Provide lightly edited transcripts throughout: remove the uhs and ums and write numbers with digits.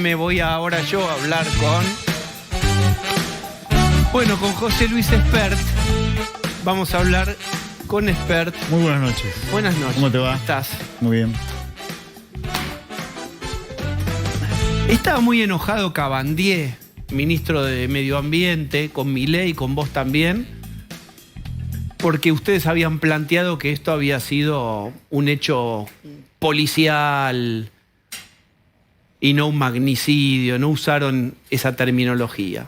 FM. Voy ahora yo a hablar con José Luis Espert. Vamos a hablar con Espert. Muy buenas noches. Buenas noches. ¿Cómo te va? ¿Cómo estás? Muy bien. Estaba muy enojado Cabandier, ministro de Medio Ambiente, con Milei, con vos también, porque ustedes habían planteado que esto había sido un hecho policial y no un magnicidio, no usaron esa terminología.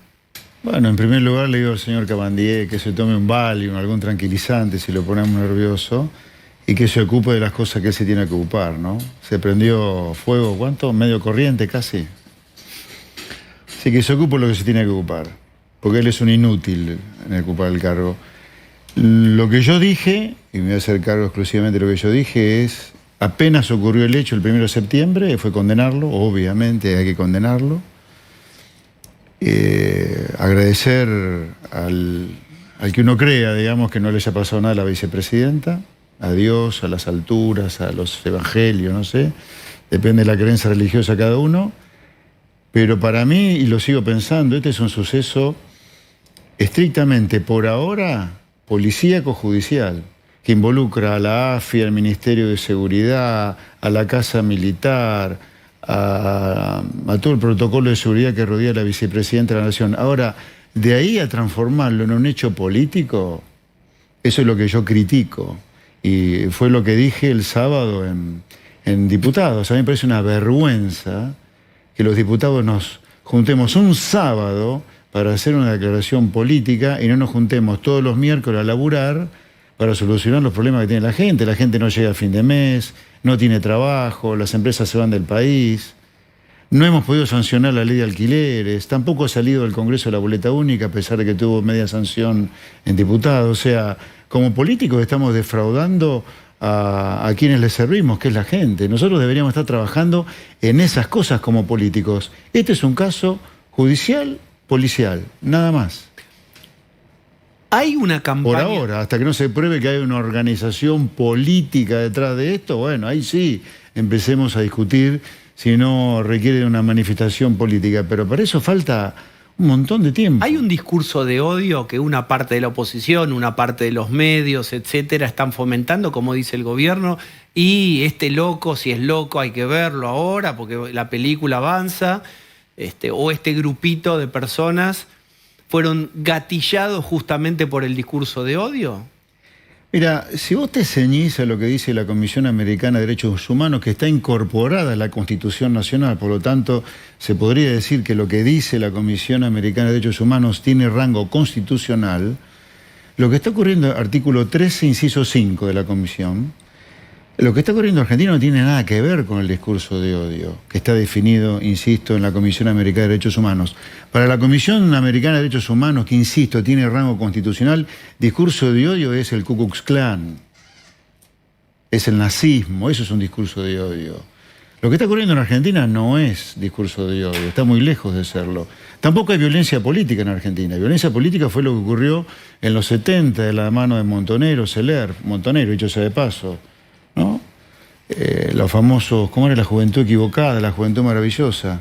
Bueno, en primer lugar le digo al señor Cabandier que se tome un Valium, algún tranquilizante si lo ponemos nervioso, y que se ocupe de las cosas que él se tiene que ocupar, ¿no? Se prendió fuego, ¿cuánto? Medio corriente casi. Así que se ocupe de lo que se tiene que ocupar, porque él es un inútil en ocupar el cargo. Lo que yo dije, y me voy a hacer cargo exclusivamente de lo que yo dije, es, apenas ocurrió el hecho el 1 de septiembre, fue condenarlo, obviamente hay que condenarlo. Agradecer al que uno crea, digamos, que no le haya pasado nada a la vicepresidenta, a Dios, a las alturas, a los evangelios, no sé, depende de la creencia religiosa de cada uno, pero para mí, y lo sigo pensando, este es un suceso estrictamente, por ahora, policíaco-judicial, que involucra a la AFI, al Ministerio de Seguridad, a la Casa Militar, a todo el protocolo de seguridad que rodea a la vicepresidenta de la Nación. Ahora, de ahí a transformarlo en un hecho político, eso es lo que yo critico. Y fue lo que dije el sábado en diputados. A mí me parece una vergüenza que los diputados nos juntemos un sábado para hacer una declaración política y no nos juntemos todos los miércoles a laburar para solucionar los problemas que tiene la gente. La gente no llega a fin de mes, no tiene trabajo, las empresas se van del país. No hemos podido sancionar la ley de alquileres, tampoco ha salido del Congreso la boleta única, a pesar de que tuvo media sanción en diputados. O sea, como políticos estamos defraudando a quienes les servimos, que es la gente. Nosotros deberíamos estar trabajando en esas cosas como políticos. Este es un caso judicial, policial, nada más. Hay una campaña... Por ahora, hasta que no se pruebe que hay una organización política detrás de esto, bueno, ahí sí empecemos a discutir si no requiere una manifestación política, pero para eso falta un montón de tiempo. Hay un discurso de odio que una parte de la oposición, una parte de los medios, etcétera, están fomentando, como dice el gobierno, y este loco, si es loco, hay que verlo ahora, porque la película avanza, o este grupito de personas fueron gatillados justamente por el discurso de odio. Mira, si vos te ceñís a lo que dice la Comisión Americana de Derechos Humanos, que está incorporada a la Constitución Nacional, por lo tanto, se podría decir que lo que dice la Comisión Americana de Derechos Humanos tiene rango constitucional, lo que está ocurriendo, artículo 13, inciso 5 de la Comisión, lo que está ocurriendo en Argentina no tiene nada que ver con el discurso de odio, que está definido, insisto, en la Comisión Americana de Derechos Humanos. Para la Comisión Americana de Derechos Humanos, que, insisto, tiene rango constitucional, discurso de odio es el Ku Klux Klan, es el nazismo, eso es un discurso de odio. Lo que está ocurriendo en Argentina no es discurso de odio, está muy lejos de serlo. Tampoco hay violencia política en Argentina. Violencia política fue lo que ocurrió en los 70, de la mano de Montonero, dicho sea de paso, ¿no? Los famosos, ¿cómo era? La juventud equivocada, la juventud maravillosa.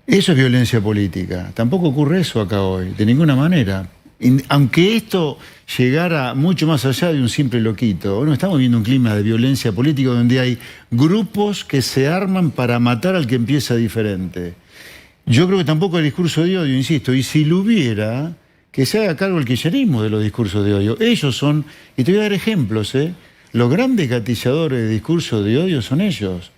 Eso es violencia política. Tampoco ocurre eso acá hoy, de ninguna manera. Aunque esto llegara mucho más allá de un simple loquito, bueno, estamos viendo un clima de violencia política donde hay grupos que se arman para matar al que empieza diferente. Yo creo que tampoco hay discurso de odio, insisto, y si lo hubiera, que se haga cargo el kirchnerismo de los discursos de odio. Ellos son, y te voy a dar ejemplos, los grandes gatilladores de discursos de odio son ellos.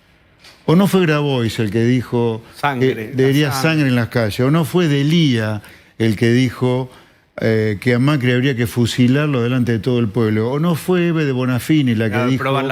¿O no fue Grabois el que dijo que debería sangre en las calles? ¿O no fue Delía el que dijo que a Macri habría que fusilarlo delante de todo el pueblo? ¿O no fue Eve de Bonafini la que dijo probar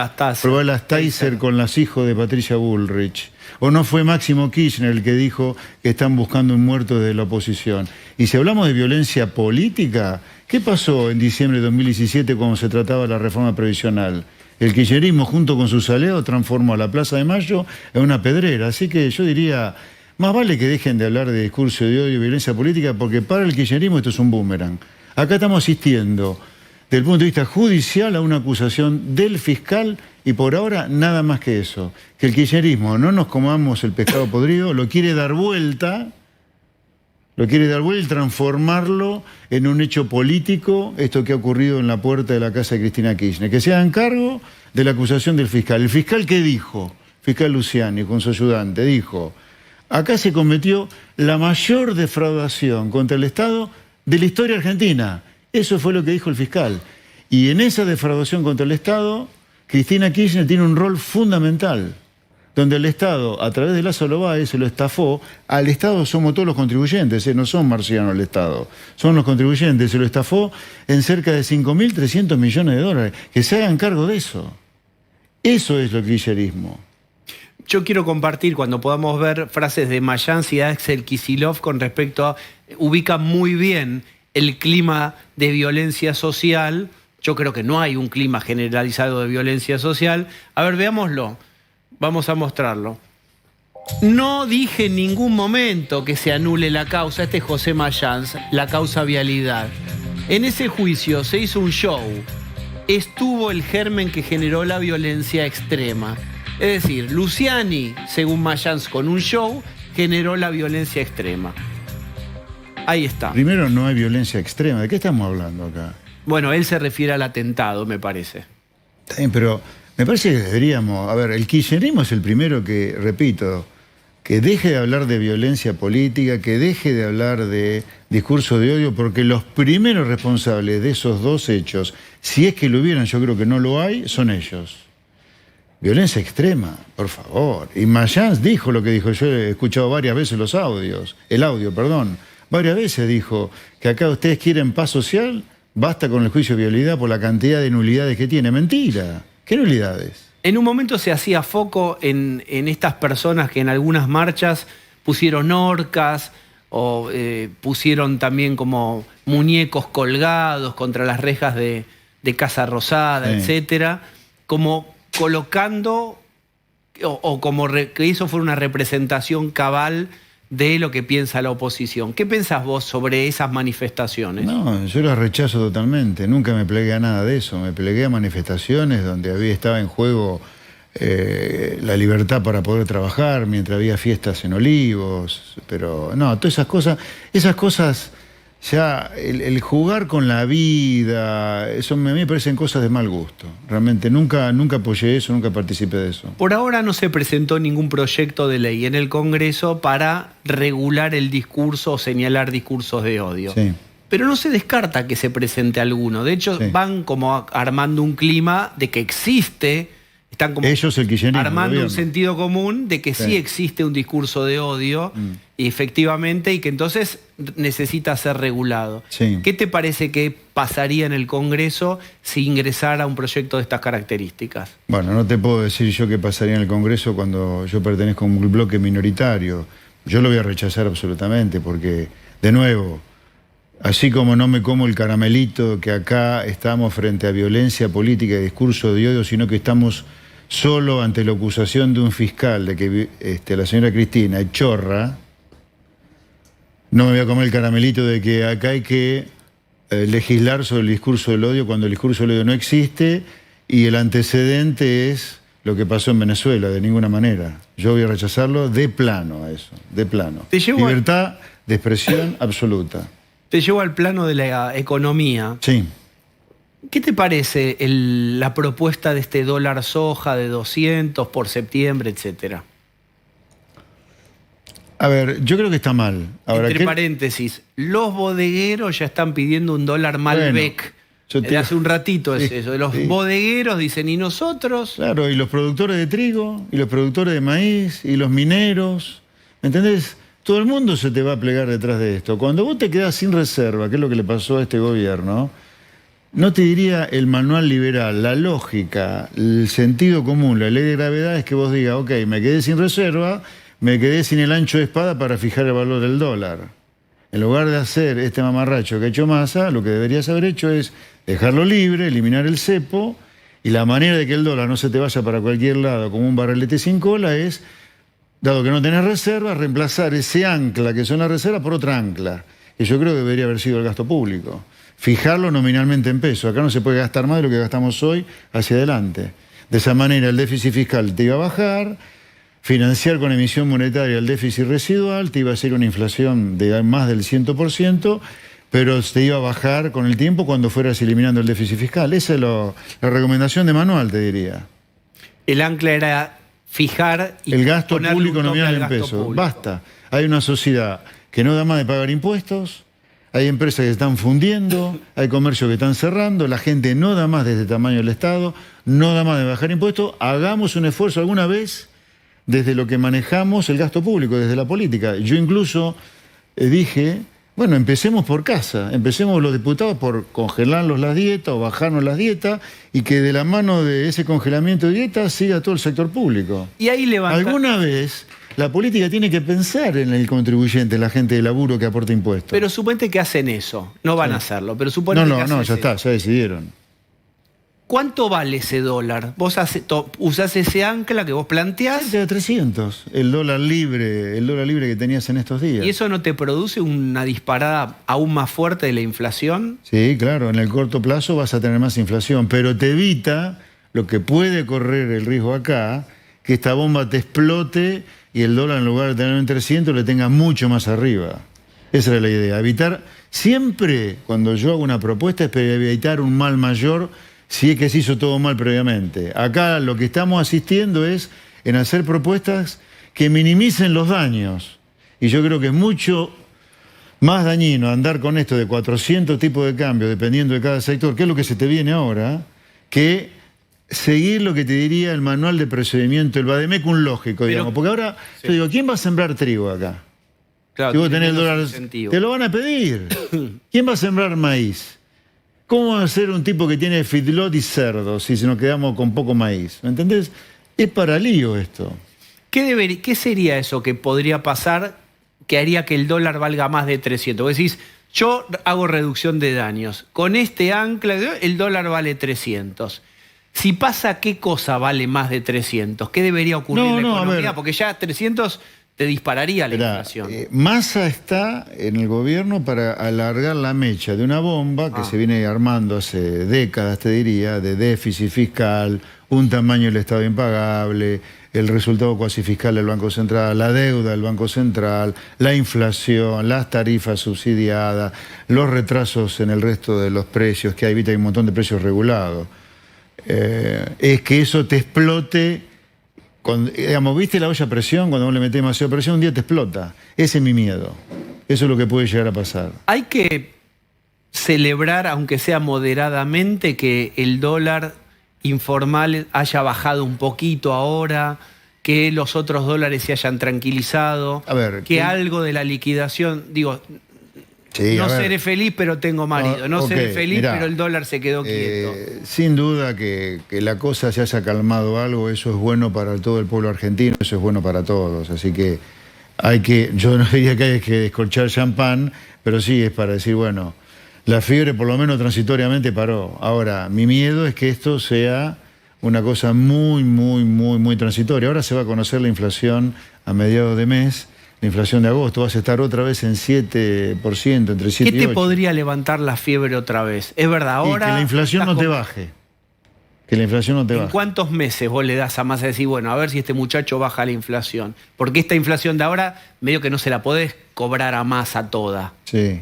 las Taser con los hijos de Patricia Bullrich? ¿O no fue Máximo Kirchner el que dijo que están buscando un muerto de la oposición? Y si hablamos de violencia política, ¿qué pasó en diciembre de 2017 cuando se trataba de la reforma previsional? El kirchnerismo, junto con sus aliados, transformó a la Plaza de Mayo en una pedrera. Así que yo diría, más vale que dejen de hablar de discurso de odio y violencia política, porque para el kirchnerismo esto es un boomerang. Acá estamos asistiendo, desde el punto de vista judicial, a una acusación del fiscal Y por ahora nada más que eso. Que el kirchnerismo, no nos comamos el pescado podrido, lo quiere dar vuelta y transformarlo en un hecho político, esto que ha ocurrido en la puerta de la casa de Cristina Kirchner. Que se hagan cargo de la acusación del fiscal. ¿El fiscal qué dijo? Fiscal Luciani, con su ayudante, dijo: acá se cometió la mayor defraudación contra el Estado de la historia argentina. Eso fue lo que dijo el fiscal. Y en esa defraudación contra el Estado, Cristina Kirchner tiene un rol fundamental, donde el Estado, a través de Lázaro Báez, se lo estafó. Al Estado somos todos los contribuyentes, no son marcianos el Estado, son los contribuyentes, se lo estafó en cerca de 5.300 millones de dólares. Que se hagan cargo de eso. Eso es lo kirchnerismo. Yo quiero compartir, cuando podamos ver frases de Mayans y Axel Kicillof con respecto a... ubican muy bien el clima de violencia social. Yo creo que no hay un clima generalizado de violencia social. A ver, veámoslo. Vamos a mostrarlo. No dije en ningún momento que se anule la causa. Este es José Mayans, la causa vialidad. En ese juicio se hizo un show. Estuvo el germen que generó la violencia extrema. Es decir, Luciani, según Mayans, con un show, generó la violencia extrema. Ahí está. Primero, no hay violencia extrema. ¿De qué estamos hablando acá? Bueno, él se refiere al atentado, me parece. Está bien, pero me parece que deberíamos... A ver, el kirchnerismo es el primero que, repito, que deje de hablar de violencia política, que deje de hablar de discurso de odio, porque los primeros responsables de esos dos hechos, si es que lo hubieran, yo creo que no lo hay, son ellos. Violencia extrema, por favor. Y Mayans dijo lo que dijo. Yo he escuchado varias veces el audio, varias veces dijo que acá ustedes quieren paz social, basta con el juicio de vialidad por la cantidad de nulidades que tiene. Mentira. ¿Qué nulidades? En un momento se hacía foco en estas personas que en algunas marchas pusieron orcas o pusieron también como muñecos colgados contra las rejas de Casa Rosada, etcétera, como colocando o como que eso fue una representación cabal de lo que piensa la oposición. ¿Qué pensás vos sobre esas manifestaciones? No, yo las rechazo totalmente. Nunca me plegué a nada de eso. Me plegué a manifestaciones donde estaba en juego la libertad para poder trabajar, mientras había fiestas en Olivos. Pero no, todas esas cosas ya, el jugar con la vida, eso a mí me parecen cosas de mal gusto. Realmente nunca apoyé eso, nunca participé de eso. Por ahora no se presentó ningún proyecto de ley en el Congreso para regular el discurso o señalar discursos de odio. Sí. Pero no se descarta que se presente alguno. De hecho, van como armando un clima de que existe, están como ellos, el kirchnerismo, armando un sentido común de que sí existe un discurso de odio, y efectivamente, y que entonces necesita ser regulado. Sí. ¿Qué te parece que pasaría en el Congreso si ingresara un proyecto de estas características? Bueno, no te puedo decir yo qué pasaría en el Congreso cuando yo pertenezco a un bloque minoritario. Yo lo voy a rechazar absolutamente porque, de nuevo, así como no me como el caramelito que acá estamos frente a violencia política y discurso de odio, sino que estamos solo ante la acusación de un fiscal de que la señora Cristina es chorra, no me voy a comer el caramelito de que acá hay que legislar sobre el discurso del odio cuando el discurso del odio no existe y el antecedente es lo que pasó en Venezuela, de ninguna manera. Yo voy a rechazarlo de plano a eso, de plano. Libertad de expresión absoluta. Te llevo al plano de la economía. Sí. ¿Qué te parece la propuesta de este dólar soja de 200 por septiembre, etcétera? A ver, yo creo que está mal. Ahora, entre paréntesis, los bodegueros ya están pidiendo un dólar Malbec. Bueno, hace un ratito es eso. Los bodegueros dicen, ¿y nosotros? Claro, y los productores de trigo, y los productores de maíz, y los mineros. ¿Me entendés? Todo el mundo se te va a plegar detrás de esto. Cuando vos te quedás sin reserva, que es lo que le pasó a este gobierno, no te diría el manual liberal, la lógica, el sentido común, la ley de gravedad es que vos digas, ok, me quedé sin reserva, me quedé sin el ancho de espada para fijar el valor del dólar. En lugar de hacer este mamarracho que ha hecho Massa, lo que deberías haber hecho es dejarlo libre, eliminar el cepo, y la manera de que el dólar no se te vaya para cualquier lado como un barrilete sin cola es, dado que no tenés reserva, reemplazar ese ancla que son las reservas por otra ancla, que yo creo que debería haber sido el gasto público. Fijarlo nominalmente en pesos. Acá no se puede gastar más de lo que gastamos hoy hacia adelante. De esa manera el déficit fiscal te iba a bajar, financiar con emisión monetaria el déficit residual, te iba a hacer una inflación de más del 100%, pero te iba a bajar con el tiempo cuando fueras eliminando el déficit fiscal. Esa es la recomendación de manual, te diría. El ancla era fijar y el gasto ponerle público un tope nominal al en gasto pesos. público. Basta. Hay una sociedad que no da más de pagar impuestos, hay empresas que se están fundiendo, hay comercios que están cerrando, la gente no da más de este tamaño del Estado, no da más de bajar impuestos. Hagamos un esfuerzo alguna vez desde lo que manejamos el gasto público, desde la política. Yo incluso dije, bueno, empecemos por casa, empecemos los diputados por congelarnos las dietas o bajarnos las dietas y que de la mano de ese congelamiento de dietas siga todo el sector público. Y ahí levanta... Alguna vez la política tiene que pensar en el contribuyente, la gente de laburo que aporta impuestos. Pero suponete que hacen eso, no van a hacerlo, pero suponete que hacen ya está, ya decidieron. ¿Cuánto vale ese dólar? Vos usás ese ancla que vos planteás. Cerca de 300, el dólar libre que tenías en estos días. ¿Y eso no te produce una disparada aún más fuerte de la inflación? Sí, claro, en el corto plazo vas a tener más inflación, pero te evita lo que puede correr el riesgo acá, que esta bomba te explote y el dólar en lugar de tener en 300 le tenga mucho más arriba. Esa era la idea, evitar, siempre cuando yo hago una propuesta es para evitar un mal mayor si es que se hizo todo mal previamente. Acá lo que estamos asistiendo es en hacer propuestas que minimicen los daños. Y yo creo que es mucho más dañino andar con esto de 400 tipos de cambios dependiendo de cada sector, que es lo que se te viene ahora, que seguir lo que te diría el manual de procedimiento, el vademecum lógico, digamos. Porque ahora, yo digo, ¿quién va a sembrar trigo acá? Claro, si vos tenés el dólar, te lo van a pedir. ¿Quién va a sembrar maíz? ¿Cómo va a ser un tipo que tiene feedlot y cerdos si nos quedamos con poco maíz? ¿Me entendés? Es para lío esto. ¿Qué sería eso que podría pasar que haría que el dólar valga más de 300? Vos decís, yo hago reducción de daños. Con este ancla, el dólar vale 300. Si pasa, ¿qué cosa vale más de 300? ¿Qué debería ocurrir en la economía? Porque ya 300 te dispararía la inflación. Massa está en el gobierno para alargar la mecha de una bomba que se viene armando hace décadas, te diría, de déficit fiscal, un tamaño del Estado impagable, el resultado cuasi fiscal del Banco Central, la deuda del Banco Central, la inflación, las tarifas subsidiadas, los retrasos en el resto de los precios que hay, viste, hay un montón de precios regulados. Es que eso te explote. Digamos, ¿viste la olla a presión? Cuando vos le metés demasiada presión, un día te explota. Ese es mi miedo. Eso es lo que puede llegar a pasar. Hay que celebrar, aunque sea moderadamente, que el dólar informal haya bajado un poquito ahora, que los otros dólares se hayan tranquilizado, a ver, que algo de la liquidación, digo... Sí, no seré feliz, pero tengo marido. No seré feliz, mirá, pero el dólar se quedó quieto. Sin duda que la cosa se haya calmado algo, eso es bueno para todo el pueblo argentino, eso es bueno para todos. Así que yo no diría que hay que descorchar champán, pero sí es para decir, bueno, la fiebre por lo menos transitoriamente paró. Ahora, mi miedo es que esto sea una cosa muy, muy, muy, muy transitoria. Ahora se va a conocer la inflación a mediados de mes. La inflación de agosto, vas a estar otra vez en 7%, entre 7 y 8. ¿Qué te podría levantar la fiebre otra vez? Es verdad, ahora... Y que la inflación no te baje. Que la inflación no te baje. ¿En cuántos meses vos le das a Massa decir, bueno, a ver si este muchacho baja la inflación? Porque esta inflación de ahora, medio que no se la podés cobrar a Massa toda. Sí.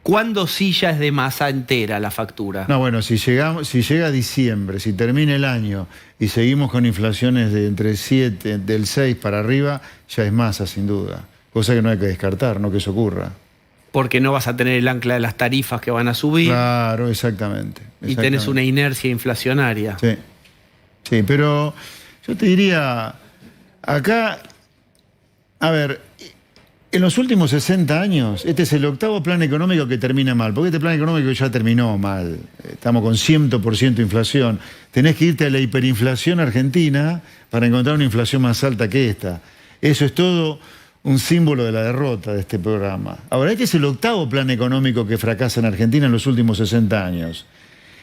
¿Cuándo sí ya es de Massa entera la factura? No, bueno, si llega diciembre, si termina el año y seguimos con inflaciones de entre 7, del 6 para arriba, ya es Massa, sin duda. Cosa que no hay que descartar, no que eso ocurra. Porque no vas a tener el ancla de las tarifas que van a subir. Claro, exactamente. Y tenés una inercia inflacionaria. Sí, sí, pero yo te diría, acá, a ver, en los últimos 60 años, este es el octavo plan económico que termina mal, porque este plan económico ya terminó mal. Estamos con 100% de inflación. Tenés que irte a la hiperinflación argentina para encontrar una inflación más alta que esta. Eso es todo un símbolo de la derrota de este programa. Ahora, este es el octavo plan económico que fracasa en Argentina en los últimos 60 años.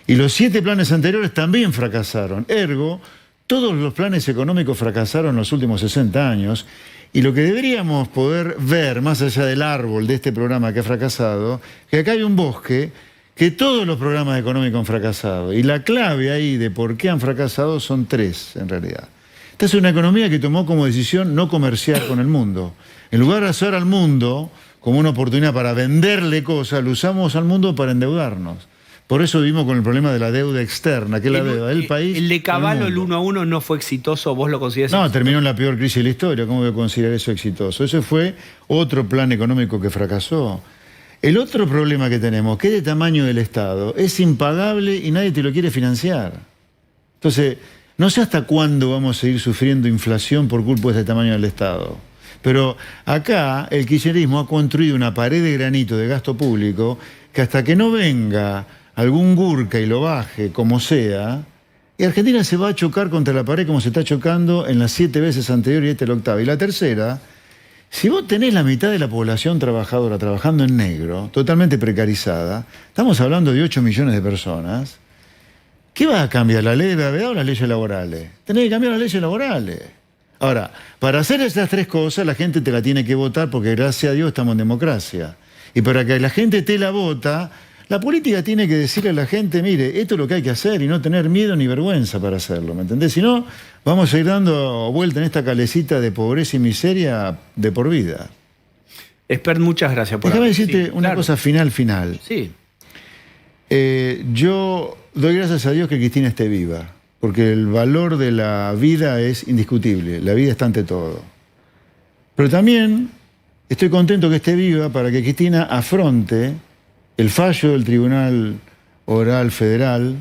Y los 7 planes anteriores también fracasaron. Ergo, todos los planes económicos fracasaron en los últimos 60 años. Y lo que deberíamos poder ver, más allá del árbol de este programa que ha fracasado, que acá hay un bosque que todos los programas económicos han fracasado. Y la clave ahí de por qué han fracasado son tres, en realidad. Esta es una economía que tomó como decisión no comerciar con el mundo. En lugar de hacer al mundo como una oportunidad para venderle cosas, lo usamos al mundo para endeudarnos. Por eso vivimos con el problema de la deuda externa, que es la deuda del país. El de Cavallo, el 1 a 1, no fue exitoso, ¿vos lo considerás No, exitoso? terminó en la peor crisis de la historia. ¿Cómo voy a considerar eso exitoso? Ese fue otro plan económico que fracasó. El otro problema que tenemos, que es de tamaño del Estado, es impagable y nadie te lo quiere financiar. Entonces, no sé hasta cuándo vamos a seguir sufriendo inflación por culpa de ese tamaño del Estado. Pero acá el kirchnerismo ha construido una pared de granito de gasto público que hasta que no venga algún Gurka y lo baje, como sea, y Argentina se va a chocar contra la pared como se está chocando en las 7 veces anteriores y esta es la octava. Y la tercera, si vos tenés la mitad de la población trabajadora trabajando en negro, totalmente precarizada, estamos hablando de 8 millones de personas, ¿qué va a cambiar? ¿La ley de gravedad o las leyes laborales? Tenés que cambiar las leyes laborales. Ahora, para hacer esas tres cosas, la gente te la tiene que votar porque gracias a Dios estamos en democracia. Y para que la gente te la vota, la política tiene que decirle a la gente, mire, esto es lo que hay que hacer y no tener miedo ni vergüenza para hacerlo, ¿me entendés? Si no, vamos a ir dando vuelta en esta calecita de pobreza y miseria de por vida. Expert, muchas gracias por Déjame decirte sí, una claro. cosa final. Sí. Yo doy gracias a Dios que Cristina esté viva, porque el valor de la vida es indiscutible, la vida está ante todo. Pero también estoy contento que esté viva para que Cristina afronte el fallo del Tribunal Oral Federal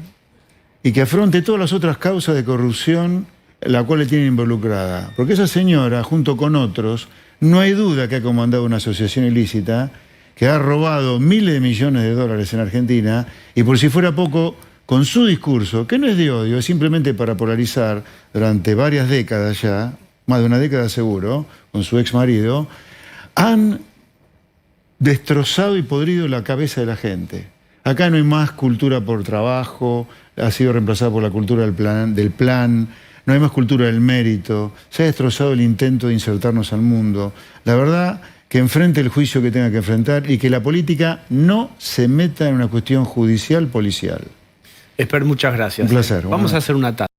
y que afronte todas las otras causas de corrupción la cual le tienen involucrada. Porque esa señora, junto con otros, no hay duda que ha comandado una asociación ilícita que ha robado miles de millones de dólares en Argentina y por si fuera poco, con su discurso, que no es de odio, es simplemente para polarizar durante varias décadas ya, más de una década seguro, con su ex marido, han destrozado y podrido la cabeza de la gente. Acá no hay más cultura por trabajo, ha sido reemplazada por la cultura del plan, no hay más cultura del mérito, se ha destrozado el intento de insertarnos al mundo. La verdad que enfrente el juicio que tenga que enfrentar y que la política no se meta en una cuestión judicial policial. Expert, muchas gracias. Un placer. Vamos a hacer una tarde.